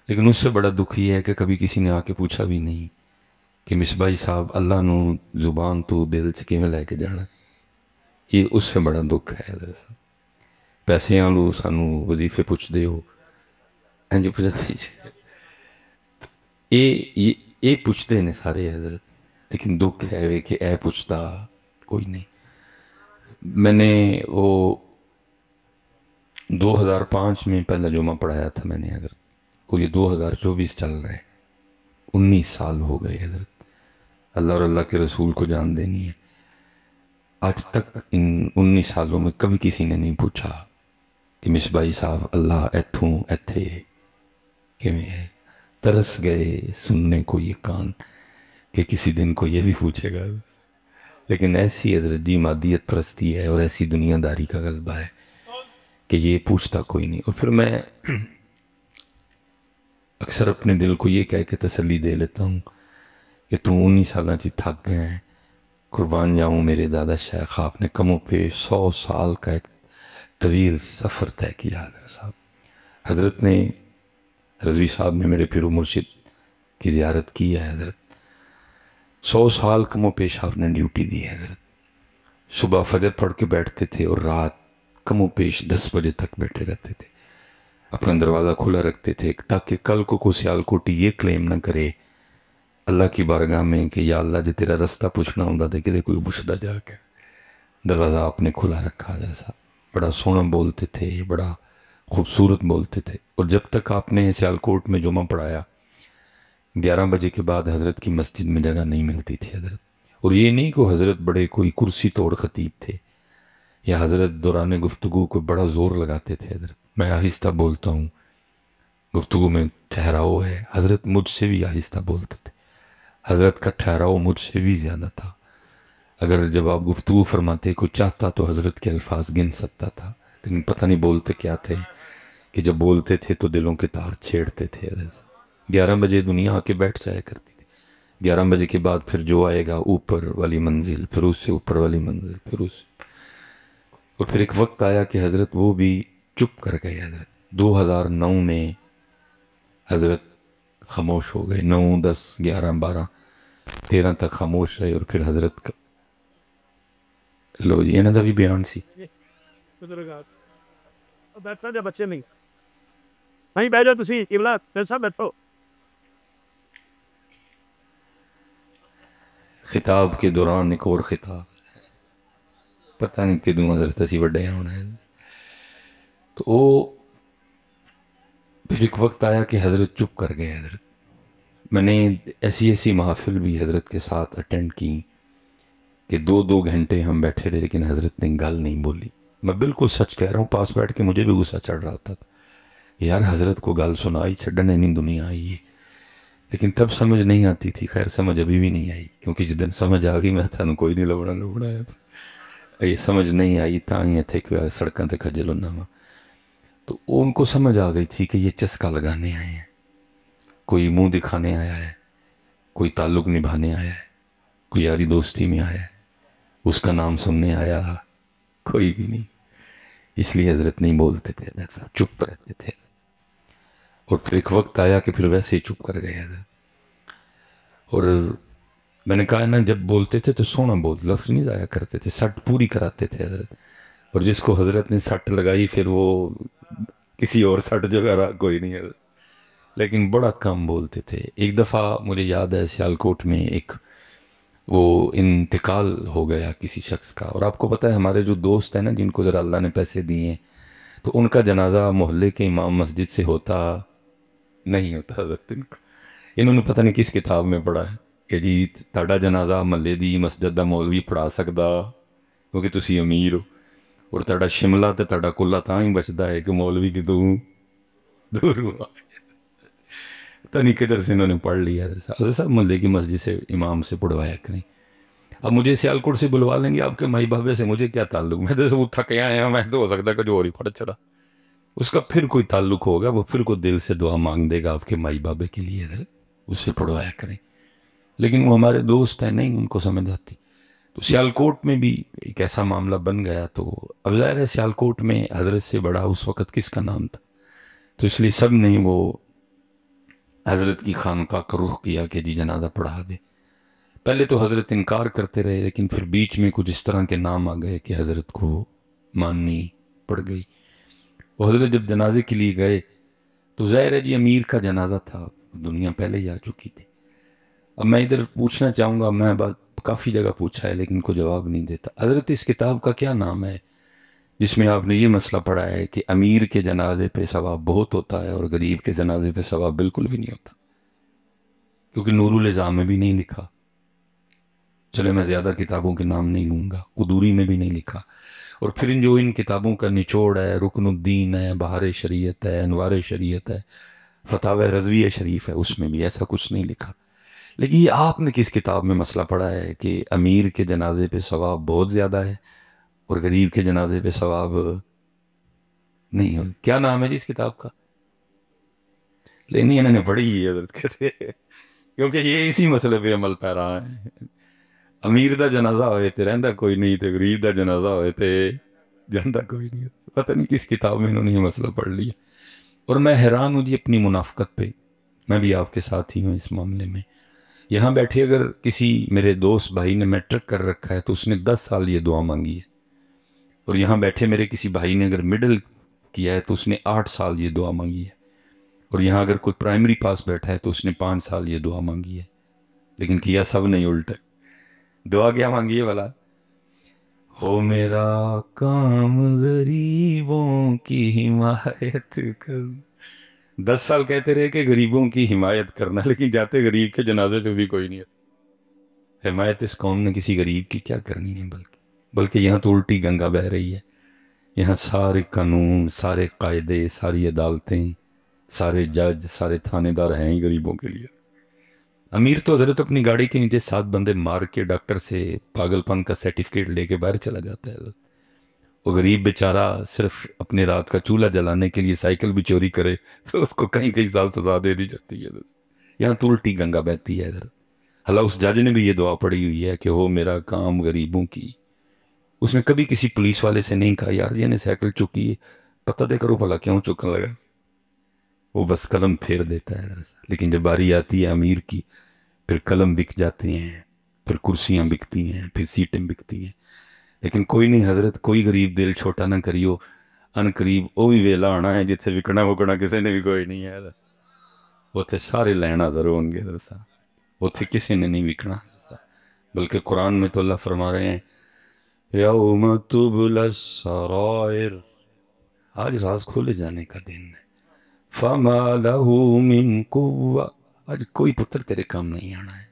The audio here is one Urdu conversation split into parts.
لیکن اس سے بڑا دکھ یہ ہے کہ کبھی کسی نے آ کے پوچھا بھی نہیں کہ مصباحی صاحب اللہ نو زبان تو دل چ کیویں لے کے جانا. یہ اس سے بڑا دکھ ہے. پیسے لو سانو وظیفے پوچھتے ہو جی پوچھتے یہ پوچھتے ہیں سارے حضرت، لیکن دکھ ہے کہ اے پوچھتا کوئی نہیں. میں نے وہ 2005 میں پہلا جمعہ پڑھایا تھا میں نے حضرت کو. یہ 2024 چل رہا ہے، 19 سال ہو گئے حضرت. اللہ اور اللہ کے رسول کو جان دینی ہے. آج تک ان 19 سالوں میں کبھی کسی نے نہیں پوچھا کہ مصباحی صاحب اللہ ایتھوں ایتھے کیویں ہے. ترس گئے سننے کو یہ کان کہ کسی دن کو یہ بھی پوچھے گا. لیکن ایسی حضرت جی مادیت پرستی ہے اور ایسی دنیا داری کا غلبہ ہے کہ یہ پوچھتا کوئی نہیں. اور پھر میں اکثر اپنے دل کو یہ کہہ کے تسلی دے لیتا ہوں کہ تو 19 سالہ چی تھک گئے ہیں. قربان جاؤں میرے دادا شیخ، آپ نے کم و پیش 100 سال کا ایک طویل سفر طے کیا. حضرت صاحب، حضرت نے رضوی صاحب نے میرے پیر و مرشد کی زیارت کی ہے حضرت. 100 سال کم و پیش آپ نے ڈیوٹی دی ہے حضرت. صبح فجر پڑھ کے بیٹھتے تھے اور رات کم و پیش 10 بجے تک بیٹھے رہتے تھے. اپنا دروازہ کھلا رکھتے تھے تاکہ کل کو سیالکوٹی یہ کلیم نہ کرے اللہ کی بارگاہ میں کہ یا اللہ جے تیرا رستہ پوچھنا ہوں دے کہ کوئی پوچھتا جا کے. دروازہ آپ نے کھلا رکھا حضرت صاحب. بڑا سونا بولتے تھے، بڑا خوبصورت بولتے تھے. اور جب تک آپ نے سیالکوٹ میں جمعہ پڑھایا 11 بجے کے بعد حضرت کی مسجد میں جگہ نہیں ملتی تھی حضرت. اور یہ نہیں کہ حضرت بڑے کوئی کرسی توڑ خطیب تھے یا حضرت دوران گفتگو کو بڑا زور لگاتے تھے حضرت. میں آہستہ بولتا ہوں، گفتگو میں ٹھہراؤ ہے. حضرت مجھ سے بھی آہستہ بولتے تھے. حضرت کا ٹھہراؤ مجھ سے بھی زیادہ تھا. اگر جب آپ گفتگو فرماتے کوئی چاہتا تو حضرت کے الفاظ گن سکتا تھا، لیکن پتہ نہیں بولتے کیا تھے کہ جب بولتے تھے تو دلوں کے تار چھیڑتے تھے حضرت. 11 بجے دنیا آ کے بیٹھ جایا کرتی تھی. 11 بجے کے بعد پھر جو آئے گا اوپر والی منزل، پھر اس سے اوپر والی منزل، پھر اس. اور پھر ایک وقت آیا کہ حضرت وہ بھی چپ کر گئے حضرت. 2009 میں حضرت خاموش ہو گئے. 9 10 11 12 13 تک خاموش رہے. اور پھر حضرت کا لو جی انہوں کا بھی بیان سی. بیٹھنا جا بچے نہیں نہیں بیٹھ جاؤ تسی قبلہ پھر سب بیٹھو. خطاب کے دوران ایک اور خطاب، پتہ نہیں کدوں حضرت اسی وڈے ہونا ہے. تو وہ پھر ایک وقت آیا کہ حضرت چپ کر گئے حضرت. میں نے ایسی محافل بھی حضرت کے ساتھ اٹینڈ کی کہ 2 گھنٹے ہم بیٹھے رہے لیکن حضرت نے گل نہیں بولی. میں بالکل سچ کہہ رہا ہوں، پاس بیٹھ کے مجھے بھی غصہ چڑھ رہا تھا یار حضرت کو گل سنائی چھڑنے نہیں دنیا آئی ہے. لیکن تب سمجھ نہیں آتی تھی. خیر سمجھ ابھی بھی نہیں آئی کیونکہ جس دن سمجھ آ گئی میں تھانوں کوئی نہیں لبنا ہے. یہ سمجھ نہیں آئی تاں ہی اتھے کہ سڑکاں تے کھجل ہونا وا. تو ان کو سمجھ آ گئی تھی کہ یہ چسکا لگانے آئے ہیں، کوئی منہ دکھانے آیا ہے، کوئی تعلق نبھانے آیا ہے، کوئی یاری دوستی میں آیا ہے، اس کا نام سننے آیا کوئی بھی نہیں. اس لیے حضرت نہیں بولتے تھے حضرت صاحب، چپ رہتے تھے. اور پھر ایک وقت آیا کہ پھر ویسے ہی چپ کر گئے حضرت. اور میں نے کہا نا جب بولتے تھے تو سونا بول، لفظ نہیں ضائع کرتے تھے، سٹ پوری کراتے تھے حضرت. اور جس کو حضرت نے سٹ لگائی پھر وہ کسی اور سٹ جگہ رہا کوئی نہیں حضرت. لیکن بڑا کم بولتے تھے. ایک دفعہ مجھے یاد ہے سیالکوٹ میں ایک وہ انتقال ہو گیا کسی شخص کا. اور آپ کو پتہ ہے ہمارے جو دوست ہیں نا جن کو ذرا اللہ نے پیسے دیے ہیں تو ان کا جنازہ محلے کے امام مسجد سے ہوتا نہیں ہوتا حضرت. انہوں نے پتہ نہیں کس کتاب میں پڑھا ہے کہ جی تہاڈا جنازہ محلے دی مسجد دا مولوی پڑھا سکدا کیونکہ تسی امیر ہو، اور تہاڈا شملہ تے تہاڈا کلہ تاں ہی بچدا ہے کہ مولوی کی تو دور ہوا. پتہ نہیں کدھر سے انہوں نے پڑھ لیا. حضرت صاحب محلے کی مسجد سے امام سے پڑھوایا کریں. اب مجھے سیالکوٹ سے بلوا لیں گے، آپ کے مائی بابے سے مجھے کیا تعلق؟ میں تو تھکے آیا ہوں، میں تو ہو سکتا ہے کچھ اور ہی پڑھ چلا. اس کا پھر کوئی تعلق ہوگا، وہ پھر کوئی دل سے دعا مانگ دے گا آپ کے مائی بابے کے لیے، حضرت اس سے پڑھوایا کریں. لیکن وہ ہمارے دوست ہیں، نہیں ان کو سمجھ آتی. تو سیالکوٹ میں بھی ایک ایسا معاملہ بن گیا. تو اب ظاہر ہے سیالکوٹ میں حضرت سے بڑا اس وقت کس کا نام تھا، تو اس لیے سب نے وہ حضرت کی خانقاہ کا رخ کیا کہ جی جنازہ پڑھا دے. پہلے تو حضرت انکار کرتے رہے، لیکن پھر بیچ میں کچھ اس طرح کے نام آ گئے کہ حضرت کو ماننی پڑ گئی. وہ حضرت جب جنازے کے لیے گئے تو ظاہر ہے جی امیر کا جنازہ تھا، دنیا پہلے ہی آ چکی تھی. اب میں ادھر پوچھنا چاہوں گا، میں بات کافی جگہ پوچھا ہے لیکن کوئی جواب نہیں دیتا. حضرت اس کتاب کا کیا نام ہے جس میں آپ نے یہ مسئلہ پڑھا ہے کہ امیر کے جنازے پہ ثواب بہت ہوتا ہے اور غریب کے جنازے پہ ثواب بالکل بھی نہیں ہوتا؟ کیونکہ نور الازام میں بھی نہیں لکھا. چلے میں زیادہ کتابوں کے نام نہیں لوں گا، قدوری میں بھی نہیں لکھا. اور پھر ان کتابوں کا نچوڑ ہے، رکن الدین ہے، بہار شریعت ہے، انوار شریعت ہے، فتاوی رضوی شریف ہے، اس میں بھی ایسا کچھ نہیں لکھا. لیکن یہ آپ نے کس کتاب میں مسئلہ پڑھا ہے کہ امیر کے جنازے پہ ثواب بہت زیادہ ہے اور غریب کے جنازے پہ ثواب نہیں ہو؟ کیا نام ہے جی اس کتاب کا؟ لینی انہوں نے پڑھی ہے حضرت کہتے کیونکہ یہ اسی مسئلے پہ عمل پہ رہا ہے. امیر دا جنازہ ہوئے تے رہندا کوئی نہیں، تے غریب دا جنازہ ہوئے تے جاندا کوئی نہیں. پتہ نہیں کس کتاب میں انہوں نے یہ مسئلہ پڑھ لیا. اور میں حیران ہوں جی اپنی منافقت پہ. میں بھی آپ کے ساتھ ہی ہوں اس معاملے میں. یہاں بیٹھے اگر کسی میرے دوست بھائی نے میٹرک کر رکھا ہے تو اس نے 10 سال یہ دعا مانگی ہے، اور یہاں بیٹھے میرے کسی بھائی نے اگر مڈل کیا ہے تو اس نے 8 سال یہ دعا مانگی ہے، اور یہاں اگر کوئی پرائمری پاس بیٹھا ہے تو اس نے 5 سال یہ دعا مانگی ہے. لیکن کیا سب نہیں الٹا. دعا کیا مانگی ہے بھلا؟ ہو میرا کام غریبوں کی حمایت کر. 10 سال کہتے رہے کہ غریبوں کی حمایت کرنا، لیکن جاتے غریب کے جنازے پہ بھی کوئی نہیں ہے. حمایت اس قوم نے کسی غریب کی کیا کرنی ہے؟ بلکہ یہاں تو الٹی گنگا بہہ رہی ہے. یہاں سارے قانون، سارے قاعدے، ساری عدالتیں، سارے جج، سارے تھانے دار ہیں ہی غریبوں کے لیے. امیر تو حضرت اپنی گاڑی کے نیچے 7 بندے مار کے ڈاکٹر سے پاگل پن کا سرٹیفکیٹ لے کے باہر چلا جاتا ہے. وہ غریب بیچارہ صرف اپنے رات کا چولہا جلانے کے لیے سائیکل بھی چوری کرے تو اس کو کئی سال سزا دے دی جاتی ہے. یہاں تو الٹی گنگا بہتی ہے. حالانکہ اس جج نے بھی یہ دعا پڑھی ہوئی ہے کہ ہو میرا کام غریبوں کی. اس نے کبھی کسی پولیس والے سے نہیں کہا یار یہ نے سائیکل چکی ہے، پتہ دے کرو بھلا کیوں چکن لگا. وہ بس قلم پھیر دیتا ہے. لیکن جب باری آتی ہے امیر کی، پھر قلم بک جاتے ہیں، پھر کرسیاں بکتی ہیں، پھر سیٹیں بکتی ہیں. لیکن کوئی نہیں حضرت، کوئی غریب دل چھوٹا نہ کریو، ان قریب وہ بھی ویلا آنا ہے جتھے وکنا وکنا کسی نے بھی کوئی نہیں ہے. اتنے سارے لین حاضر ہون گے. اتنے کسی نے نہیں وکنا. بلکہ قرآن میں تو اللہ فرما رہے ہیں یوم تبلی السرائر، آج راز کھولے جانے کا دن ہے. فما لہ من قوہ، آج کوئی پتر تیرے کام نہیں آنا ہے.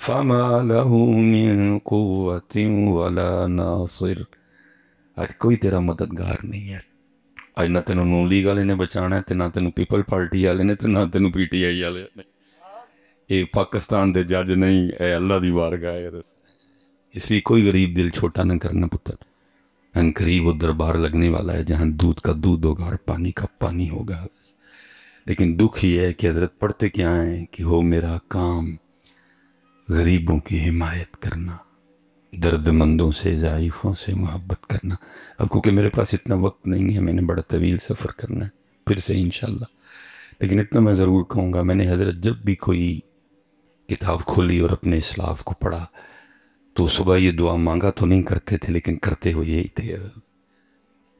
فما لہ من قوت ولا ناصر، آج کوئی تیرا مددگار نہیں ہے. آج نہ تینوں نون لیگ والے نے بچانا ہے، نہ تینوں پیپل پارٹی والے نے، نہ تینوں پی ٹی آئی والے نے. یہ پاکستان دے جج نہیں، اے اللہ دی بارگاہ ہے. اس لیے کوئی غریب دل چھوٹا نہ کرنا پتر. ان قریب وہ دربار لگنے والا ہے جہاں دودھ کا دودھ ہوگا اور پانی کا پانی ہوگا. لیکن دکھ یہ ہے کہ حضرت پڑھتے کیا ہیں کہ ہو میرا کام غریبوں کی حمایت کرنا، درد مندوں سے، ضعیفوں سے محبت کرنا. اب کیونکہ میرے پاس اتنا وقت نہیں ہے، میں نے بڑا طویل سفر کرنا ہے پھر سے انشاءاللہ. لیکن اتنا میں ضرور کہوں گا، میں نے حضرت جب بھی کوئی کتاب کھولی اور اپنے اسلاف کو پڑھا تو صبح یہ دعا مانگا تو نہیں کرتے تھے، لیکن کرتے ہوئے یہی تھے.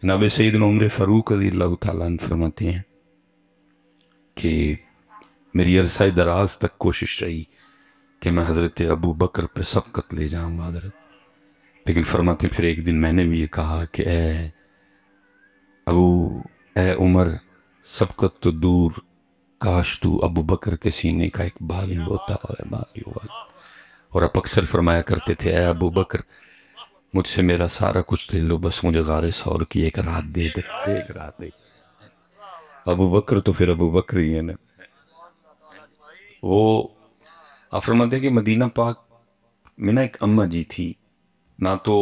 جناب سیدنا عمر فاروق رضی اللہ تعالیٰ عنہ فرماتے ہیں کہ میری عرصہ دراز تک کوشش رہی کہ میں حضرت ابو بکر پہ سبقت لے جاؤں حضرت. لیکن فرماتے پھر ایک دن میں نے بھی یہ کہا کہ اے عمر، سبقت تو دور، کاش تو ابو بکر کے سینے کا ایک بال ہی ہوتا ہے، بال ہی ہوا. اور آپ اکثر فرمایا کرتے تھے اے ابو بکر مجھ سے میرا سارا کچھ لے لو، بس مجھے غار ثور کی ایک رات دے دے، ایک رات دے. ابو بکر تو پھر ابو بکر ہی ہے نا. وہ آپ فرماتے ہیں کہ مدینہ پاک میں نہ ایک اماں جی تھی، نہ تو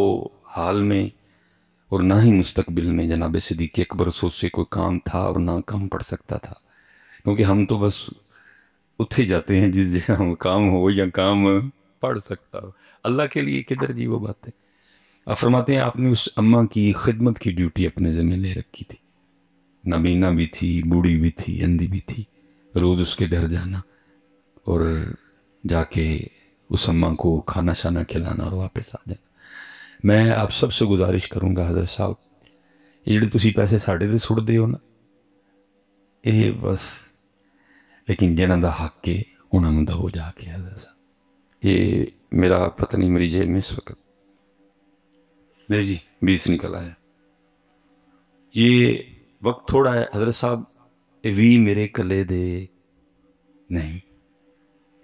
حال میں اور نہ ہی مستقبل میں جناب صدیق اکبر سے کوئی کام تھا اور نہ کام پڑ سکتا تھا. کیونکہ ہم تو بس اتھے جاتے ہیں جس جگہ ہم کام ہو یا کام پڑھ سکتا ہو. اللہ کے لیے کدھر جی وہ بات ہے. آپ فرماتے ہیں آپ نے اس اماں کی خدمت کی ڈیوٹی اپنے ذمہ لے رکھی تھی. نابینا بھی تھی، بوڑھی بھی تھی، اندھی بھی تھی. روز اس کے گھر جانا اور جا کے اس اماں کو کھانا شانا کھلانا اور واپس آ جانا. میں آپ سب سے گزارش کروں گا حضرت صاحب, یہ جڑے تسی پیسے ساڑھے تے سٹ دے ہو نا, یہ بس لیکن جنہاں دا حق ہے انہاں نوں دو جا کے حضرت صاحب. یہ میرا پتہ نہیں میری جیب میں اس وقت نہیں جی 20 نکل آیا. یہ وقت تھوڑا ہے حضرت صاحب, یہ 20 میرے کلے دے نہیں,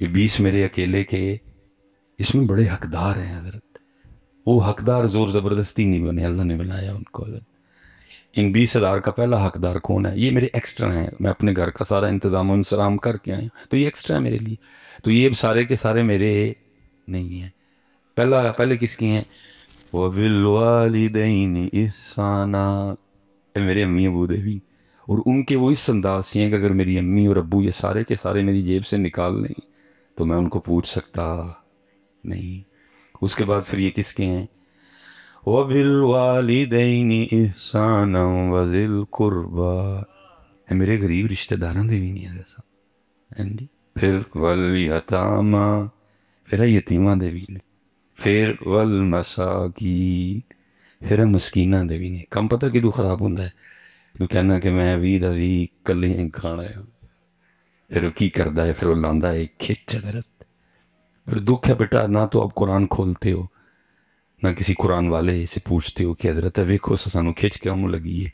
یہ 20 میرے اکیلے کے, اس میں بڑے حقدار ہیں حضرت. وہ حقدار زور زبردستی نہیں بنے, اللہ نے بنایا ان کو حضرت. ان 20,000 کا پہلا حقدار کون ہے؟ یہ میرے ایکسٹرا ہیں, میں اپنے گھر کا سارا انتظام و انصرام کر کے آیا ہوں, تو یہ ایکسٹرا ہے میرے لیے. تو یہ سارے کے سارے میرے نہیں ہیں. پہلے کس کی ہیں؟ وَبِالْوَالِدَيْنِ إِحْسَانًا, میرے امی ابو دے بھی, اور ان کے وہ اس انداز سے ہیں کہ اگر میری امی اور ابو یہ سارے کے سارے میری جیب سے نکال لیں تو میں ان کو پوچھ سکتا نہیں. اس کے بعد پھر یہ کس کے ہیں؟ وَبِالْوَالِدَيْنِ إِحْسَانًا وَذِي الْقُرْبَى, میرے غریب رشتہ داراں دے بھی نہیں ہے ایسا. پھر وَالْيَتَامَى, پھر یتیماں دے بھی نہیں. پھر وَالْمَسَاكِينَ, پھر مسکیناں دے بھی نہیں. کم پتہ کہ تو خراب ہوندہ ہے, تو کہنا کہ میں بھی دا بھی کلے ہیں کھانا ہے. پھر وہ کی کردہ ہے, پھر وہ لاندہ ہے کھچ حضرت. پھر دکھ ہے بیٹا, نہ تو اب قرآن کھولتے ہو, نہ کسی قرآن والے سے پوچھتے ہو کہ حضرت ویکھو سانو کھچ کے ہم لگی ہے.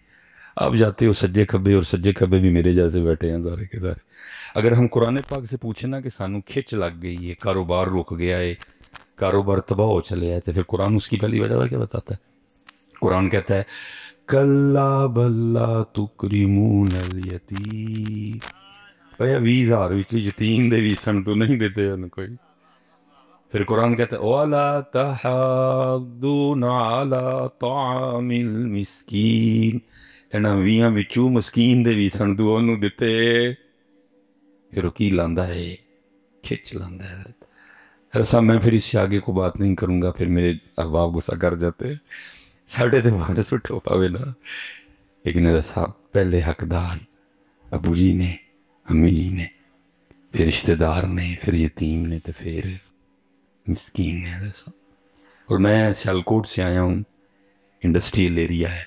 آپ جاتے ہو سجے کھبے, اور سجے کھبے بھی میرے جیسے بیٹھے ہیں سارے کے سارے. اگر ہم قرآن پاک سے پوچھیں نا کہ سانو کھچ لگ گئی ہے, کاروبار رک گیا ہے, کاروبار تباہ ہو چلے ہے, تو پھر قرآن اس کی پہلی وجہ کیا بتاتا ہے؟ قرآن کہتا ہے کَلَّا بَل لَا تُکْرِمُونَ الْیَتِیمَ. بھیا 20,000 یتیم دے بھی سن تو نہیں دیتے ہیں کوئی. پھر قرآن کہتا ہے وَلَا تَحَاضُّونَ عَلَىٰ طَعَامِ الْمِسْکِینِ, انہاں 20 وچوں مسکین دے بھی سن تو انہوں دیتے. پھر وہ کی لاندہ ہے, کھچ لاندہ ہے. حضرت صاحب میں پھر اس سے آگے کو بات نہیں کروں گا, پھر میرے احباب غصہ کر جاتے. ساڑھے تے وارس اٹھو پاوے نا, لیکن حضرت صاحب پہلے حقدار ابو جی نے, امی جی نے, پھر رشتہ دار نے, پھر یتیم نے, تو پھر مسکین ہے حضرت صاحب. اور میں سیالکوٹ سے آیا ہوں, انڈسٹریل ایریا ہے.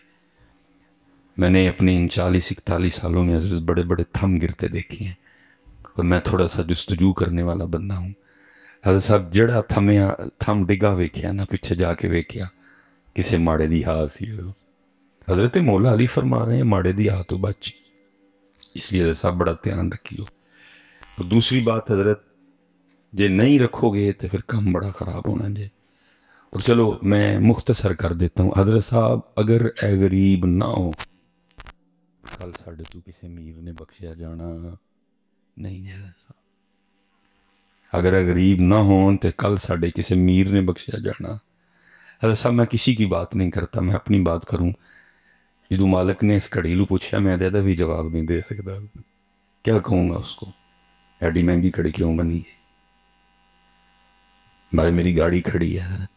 میں نے اپنے ان 40-41 سالوں میں حضرت بڑے بڑے تھم گرتے دیکھے ہیں, اور میں تھوڑا سا جستجو کرنے والا بندہ ہوں. حضرت صاحب جڑا تھم ڈگا ویکھیا نا, پیچھے جا کے ویکھیا کسے ماڑے دی ہاتھ سی. حضرت مولا علی فرما رہے ہیں ماڑے دی ہاتھ تو بچ, اس لیے حضرت صاحب بڑا دھیان رکھیو. اور دوسری بات حضرت, جے نہیں رکھو گے تو پھر کام بڑا خراب ہونا جے. اور چلو میں مختصر کر دیتا ہوں. حضرت صاحب اگر اے غریب نہ ہو, کل ساڑھے تو کسی امیر نے بخشیا جانا نہیں ہے حضرت صاحب. اگر غریب نہ ہوں تو کل ساڑھے کسی امیر نے بخشیا جانا. حضرت صاحب میں کسی کی بات نہیں کرتا, میں اپنی بات کروں. جدو مالک نے اس کڑی لو پوچھا, میں دے بھی جواب نہیں دے سکتا. کیا کہوں گا اس کو, ایڈی مہنگی کڑی کیوں بنی, بھائی میری گاڑی کھڑی ہے حضرت,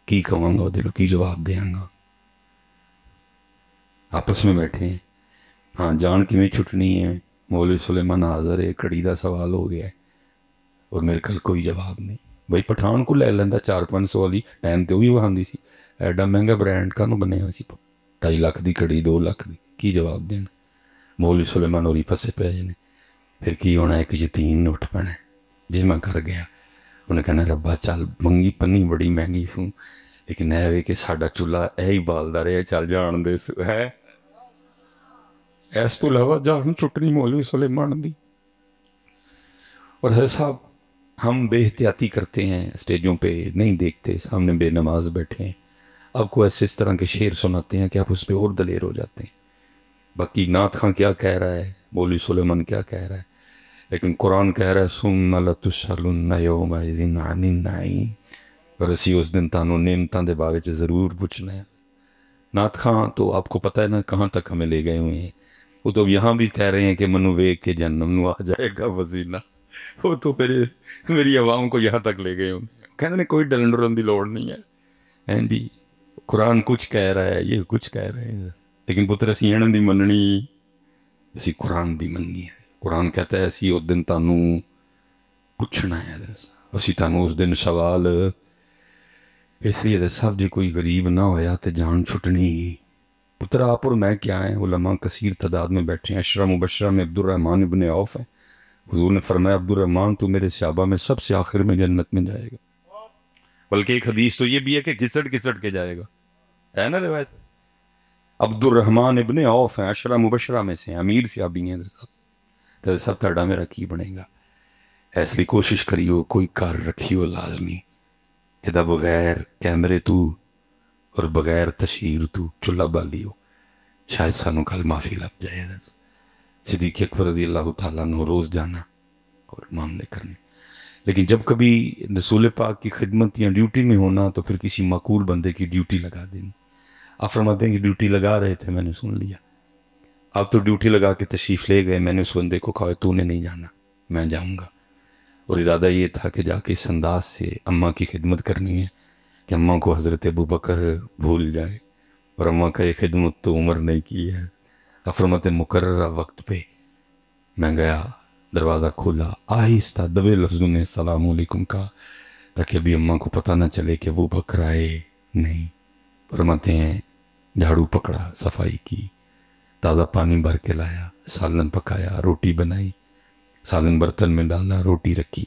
کی کہوں گا دلو, کی جواب دیں گا. آپس میں بیٹھے ہیں, ہاں جان کی میں چھٹنی ہے, مولوی سلیمان حاضر ہے, کڑی دا سوال ہو گیا ہے, اور میرے کل کوئی جواب نہیں. بھائی پٹھان کو لے لیندہ 400-500 والی, ٹائم تے ہوئی وہاں دی سی, ایڈا مہنگا برینڈ کا نو بنے ہوئی سی, 2.5 لاکھ دی کڑی, 2 لاکھ دی, کی جواب دینا. مولوی سلیمان ہوری پھسے پہ جنے. پھر کی ہونا, ایک یتیم نے اٹھ پڑنا, جی میں کر گیا. انہیں کہنا ربا چل منگی پنی بڑی مہنگی سوں, لیکن اے وے کہ ساڈا چولہا اے ہی بالدا رہے, چل جان دے سو ہے. اس تو علاوہ جان چھٹنی مولوی سلیمان دی. اور حضرت صاحب ہم بے احتیاطی کرتے ہیں, اسٹیجوں پہ نہیں دیکھتے, سامنے بے نماز بیٹھے ہیں, آپ کو ایسے اس طرح کے شعر سناتے ہیں کہ آپ اس پہ اور دلیر ہو جاتے ہیں. باقی نعت خاں کیا کہہ رہا ہے, مولوی سلیمان کیا کہہ رہا ہے, لیکن قرآن کہہ رہا ہے ثم لتسألن یومئذ عن النعیم, اور اسی اس دن تانوں نعمتاں دے بارے چ ضرور پوچھنا ہے. نعت خاں تو آپ کو پتہ ہے نا کہاں تک ہمیں لے گئے ہوئے ہیں. وہ تو یہاں بھی کہہ رہے ہیں کہ منو ویک کے جہنم نو آ جائے گا وزینہ. وہ تو میری عوام کو یہاں تک لے گئے ہوں. کہتے ہیں کوئی ڈلن ڈلن دی لوڑ نہیں ہے جی. قرآن کچھ کہہ رہا ہے, یہ کچھ کہہ رہے ہیں, لیکن پتر اسی انہاں دی مننی, اسی قرآن دی مننی ہے. قرآن کہتا ہے اسی اس دن تانوں پوچھنا ہے اسی تانوں اس دن سوال اس لیے حضرت صاحب جی کوئی غریب نہ ہویا تے جان چھٹنی پتر آپ اور میں کیا ہیں علماء کثیر تعداد میں بیٹھے ہیں عشرہ مبشرہ میں عبد الرحمن ابن عوف ہیں حضور نے فرمایا عبد الرحمن تو میرے صحابہ میں سب سے آخر میں جنت میں جائے گا بلکہ ایک حدیث تو یہ بھی ہے کہ گھسٹ گھسٹ کے جائے گا ہے نا روایت عبد الرحمن ابن عوف ہیں عشرہ مبشرہ میں سے امیر صحابی ہیں حضرت صاحب تہاڈا میرا کی بنے گا اس لیے کوشش کریو کوئی کار رکھیو لازمی کہ بغیر کیمرے تو اور بغیر تشہیر تو چلہ بالیو شاید سانو کل معافی لگ جائے صدیق اکبر رضی اللہ تعالیٰ نے روز جانا اور معاملے کرنے لیکن جب کبھی رسول پاک کی خدمت یا ڈیوٹی میں ہونا تو پھر کسی معقول بندے کی ڈیوٹی لگا دینی آپ فرماتے ہیں کہ ڈیوٹی لگا رہے تھے میں نے سن لیا آپ تو ڈیوٹی لگا کے تشریف لے گئے میں نے اس بندے کو کہا تو نے نہیں جانا میں جاؤں گا اور ارادہ یہ تھا کہ جا کے اس انداز سے اماں کی خدمت کرنی ہے کہ اماں کو حضرت ابو بکر بھول جائے اور اماں کا یہ خدمت تو عمر نہیں کی ہے فرماتے مقررہ وقت پہ میں گیا دروازہ کھولا آہستہ دبے لفظوں میں السلام علیکم کہا تاکہ ابھی اماں کو پتہ نہ چلے کہ ابو بکر آئے نہیں فرماتے ہیں جھاڑو پکڑا صفائی کی تازہ پانی بھر کے لایا سالن پکایا روٹی بنائی سالن برتن میں ڈالا روٹی رکھی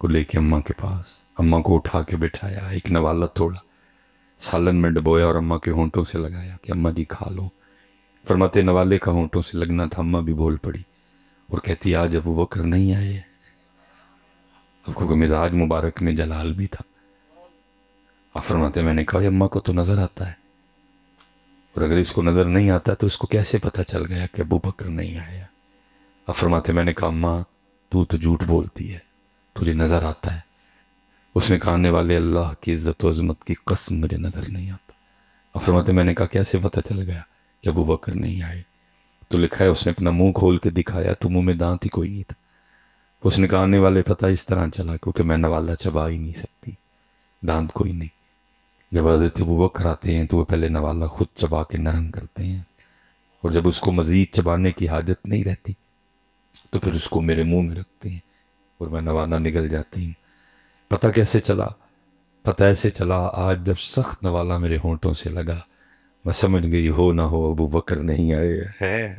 کو لے کے اماں کے پاس اماں کو اٹھا کے بٹھایا ایک نوالا توڑا سالن میں ڈبویا اور اماں کے ہونٹوں سے لگایا کہ اماں جی کھا لو فرماتے نوالے کا ہونٹوں سے لگنا تھا اماں بھی بول پڑی اور کہتی آج ابو بکر نہیں آئے آپ کو مزاج مبارک میں جلال بھی تھا آپ فرماتے میں نے کہا اماں کو تو نظر آتا ہے اور اگر اس کو نظر نہیں آتا تو اس کو کیسے پتہ چل گیا کہ ابو بکر نہیں آیا آپ فرماتے میں نے کہا اماں تو جھوٹ بولتی ہے تجھے نظر آتا ہے اس نے کہا آنے والے اللہ کی عزت و عظمت کی قسم مجھے نظر نہیں آتا آپ فرماتے میں نے کہا کیسے پتہ چل گیا کہ ابو بکر نہیں آئے تو لکھا ہے اس نے اپنا منہ کھول کے دکھایا تو منہ میں دانت ہی کوئی نہیں تھا اس نے کہا آنے والے پتہ اس طرح چلا کیونکہ میں نوالا چبا ہی نہیں سکتی دانت کوئی نہیں جب حضرت ابو بکر آتے ہیں تو وہ پہلے نوالا خود چبا کے نرم کرتے ہیں اور جب اس کو مزید چبانے کی حاجت نہیں رہتی تو پھر اس کو میرے منہ میں رکھتے ہیں اور میں نوالا نگل جاتی ہوں پتہ کیسے چلا پتہ ایسے چلا آج جب سخت نوالا میرے ہونٹوں سے لگا میں سمجھ گئی ہو نہ ہو ابو بکر نہیں آئے ہے